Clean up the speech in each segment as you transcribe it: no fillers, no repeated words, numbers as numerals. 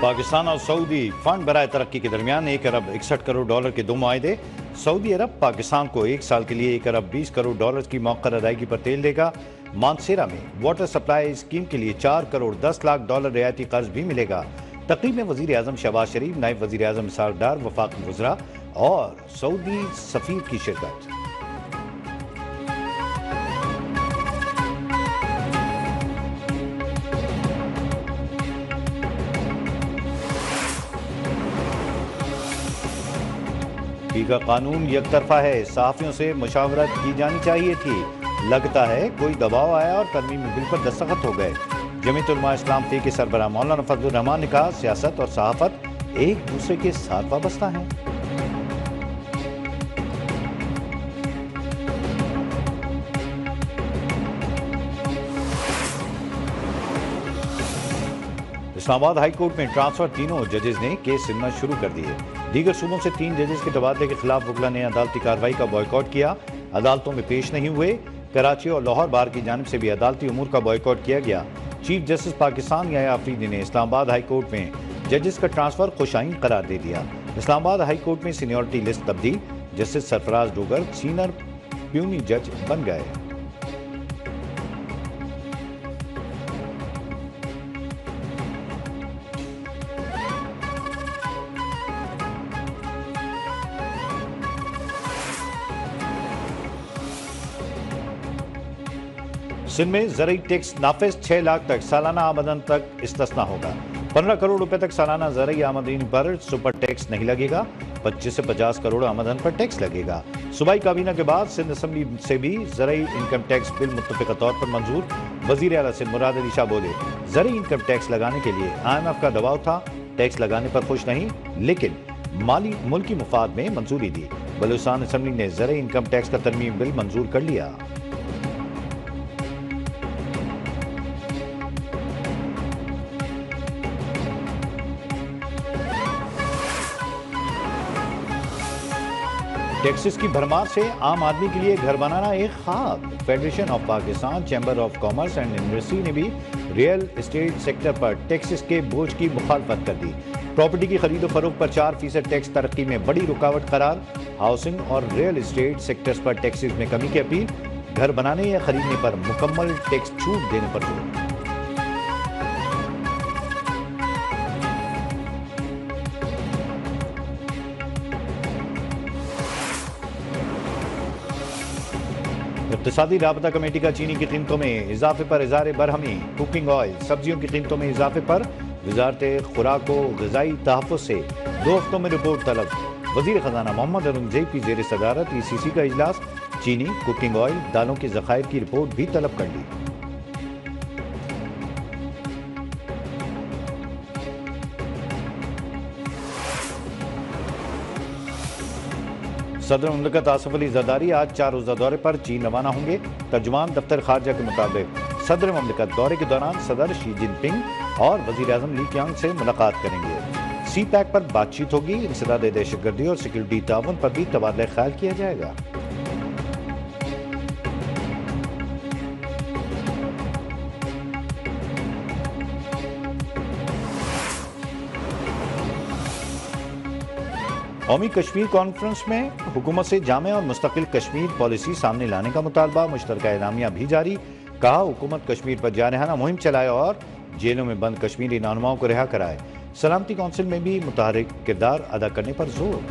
पाकिस्तान और Saudi fund बराए तरक्की के दरमियान 1 अरब 61 करोड़ डॉलर के 2 मुआहदे। सऊदी अरब पाकिस्तान को 1 साल के लिए 1 अरब 20 करोड़ डॉलर की मौखर अदायगी पर तेल देगा। मानसेरा में वाटर सप्लाई स्कीम के लिए 4 करोड़ 10 लाख डॉलर रियायती कर्ज भी मिलेगा। तकरीब में वजीर आजम शहबाज शरीफ, नायब वजीर आजम इसहाक डार, वफाकी वज़रा और सऊदी सफीर की शिरकत। का कानून एक तरफा है, सहाफियों से मुशावरत की जानी चाहिए थी। लगता है कोई दबाव आया और तरमीमी बिल पर दस्तखत हो गए। जमीयत उलमा इस्लाम फी के सरबराह मौलाना फजलुर रहमान ने कहा, सियासत और सहाफत एक दूसरे के साथ वाबस्ता हैं। इस्लामाबाद हाई कोर्ट में ट्रांसफर तीनों जजेस ने केस सुनना शुरू कर दिए। दीगर सूबों से 3 जजेस के तबादले के खिलाफ वकला ने अदालती कार्रवाई का बॉयकॉट किया। अदालतों में पेश नहीं हुए। कराची और लाहौर बार की जानिब से भी अदालती उमूर का बॉयकॉट किया गया। चीफ जस्टिस पाकिस्तान याया अफरीदी ने इस्लामाबाद हाई कोर्ट में जजेस का ट्रांसफर खुशाइन करार दे दिया। इस्लामाबाद हाई कोर्ट में सीनियरिटी लिस्ट तब्दील। Justice Sarfaraz Dogar senior puny जज बन गए। सिंध में ज़रई टैक्स नाफिज 6 लाख तक सालाना आमदन तक इस्तिस्ना होगा। 15 करोड़ रुपए तक सालाना ज़रई आमदनी पर सुपर टैक्स नहीं लगेगा। 25 से 50 करोड़ आमदन पर टैक्स लगेगा। सूबाई काबीना के बाद सिंध असम्बली से भी ज़रई इनकम टैक्स बिल मुत्तफ़िक़ा तौर पर मंजूर। वज़ीर आला सिंध मुराद अली शाह बोले, ज़रई इनकम टैक्स लगाने के लिए IMF का दबाव था। टैक्स लगाने पर खुश नहीं, लेकिन मुल्की मुफाद में मंजूरी दी। बलूचिस्तान असम्बली ने ज़रई इनकम टैक्स का तरमीम बिल मंजूर कर लिया। टैक्सेस की भरमार से आम आदमी के लिए घर बनाना एक ख्वाब। Federation of Pakistan, chamber of commerce and industry ने भी रियल एस्टेट सेक्टर पर टैक्सेस के बोझ की मुखालफत कर दी। प्रॉपर्टी की खरीदो फरोख्त पर 4% टैक्स तरक्की में बड़ी रुकावट करार। हाउसिंग और रियल एस्टेट सेक्टर्स पर टैक्सेस में कमी की अपील। घर बनाने या खरीदने पर मुकम्मल टैक्स छूट देने पर जोर। इक़्तिसादी राबता कमेटी का चीनी की कीमतों में इजाफे पर इज़हार बरहमी। कुकिंग ऑयल, सब्जियों की कीमतों में इजाफे पर वज़ारत खुराक व ग़िज़ाई तहफ़्फ़ुज़ से 2 हफ्तों में रिपोर्ट तलब। वज़ीर ख़ज़ाना मोहम्मद अरुण की ज़ेर सदारत ECC का इजलास। चीनी, कुकिंग ऑयल, दालों के ज़खायर की रिपोर्ट भी तलब कर ली। सदर मुमलिकत आसिफ अली ज़रदारी आज 4 रोज़ा दौरे पर चीन रवाना होंगे। तर्जुमान दफ्तर खारजा के मुताबिक सदर मुमलिकत दौरे के दौरान सदर शी जिनपिंग और वज़ीर आज़म ली क्यांग से मुलाकात करेंगे। CPEC पर बातचीत होगी। इंसदाद दहशतगर्दी और सिक्योरिटी ताउन पर भी तबादला ख्याल किया जाएगा। कौमी कश्मीर कॉन्फ्रेंस में हुकूमत से जामे और मुस्तकिल कश्मीर पॉलिसी सामने लाने का मुतालबा। मुश्तरका एलामिया भी जारी। कहा, हुकूमत कश्मीर पर जारहाना मुहिम चलाए और जेलों में बंद कश्मीरी रहनुमाओं को रिहा कराए। सलामती कौंसिल में भी मुतहरिक किरदार अदा करने पर जोर।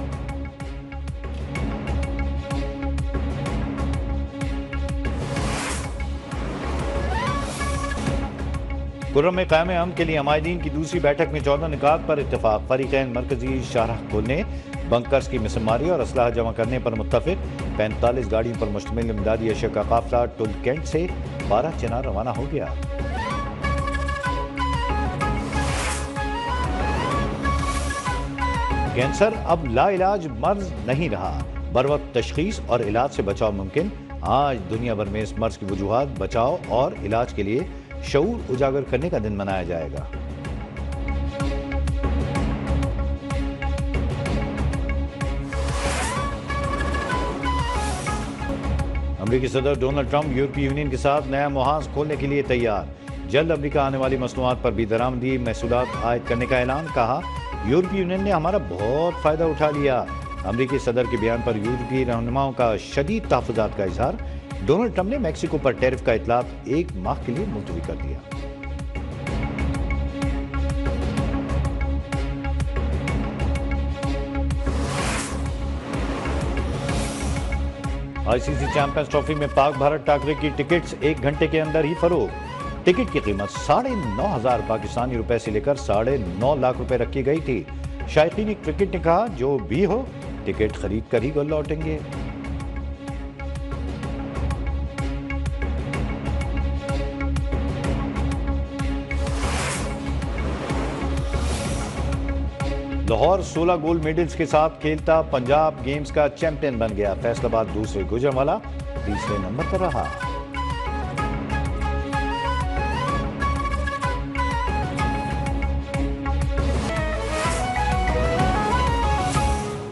कुर्रम में क़याम अमन के लिए अमायदीन की दूसरी बैठक में 14 निकात पर इत्तफाक। फरीक़ैन मरकजी शाहराह खोलने, बंकर्स की मिसमारी और असलाह जमा करने पर मुत्तफिक। 45 गाड़ियों पर मुश्तमिल इमदादी अशिया का काफिला टुल कैंट से 12 चिनार रवाना हो गया। कैंसर अब लाइलाज मर्ज नहीं रहा। बरवक्त तशखीस और इलाज से बचाव मुमकिन। आज दुनिया भर में इस मर्ज की वजूहात, बचाव और इलाज के लिए शऊर उजागर करने का दिन मनाया जाएगा। अमेरिकी सदर डोनाल्ड ट्रंप यूरोपीय यूनियन के साथ नया मुहाज खोलने के लिए तैयार। जल्द अमेरिका आने वाली मसनूआत पर भी दरामदी महसूलात आयद करने का ऐलान। कहा, यूरोपीय यूनियन ने हमारा बहुत फायदा उठा लिया। अमेरिकी सदर के बयान पर यूरोपीय रहनुमाओं का शदीद तहफ़्फ़ुज़ात का इजहार। डोनाल्ड ट्रंप ने मैक्सिको पर टैरिफ का इतलाक 1 माह के लिए मुलतवी कर दिया। आईसीसी चैंपियंस ट्रॉफी में पाक भारत टाकरे की टिकट्स 1 घंटे के अंदर ही फरोख्त। टिकट की कीमत 9,500 पाकिस्तानी रुपए से लेकर 9.5 लाख रुपए रखी गई थी। शायकीन क्रिकेट ने कहा, जो भी हो टिकट खरीद कर ही घर लौटेंगे। लाहौर 16 गोल्ड मेडल्स के साथ खेलता पंजाब गेम्स का चैंपियन बन गया। फैसलाबाद दूसरे, गुजरांवाला तीसरे नंबर पर रहा।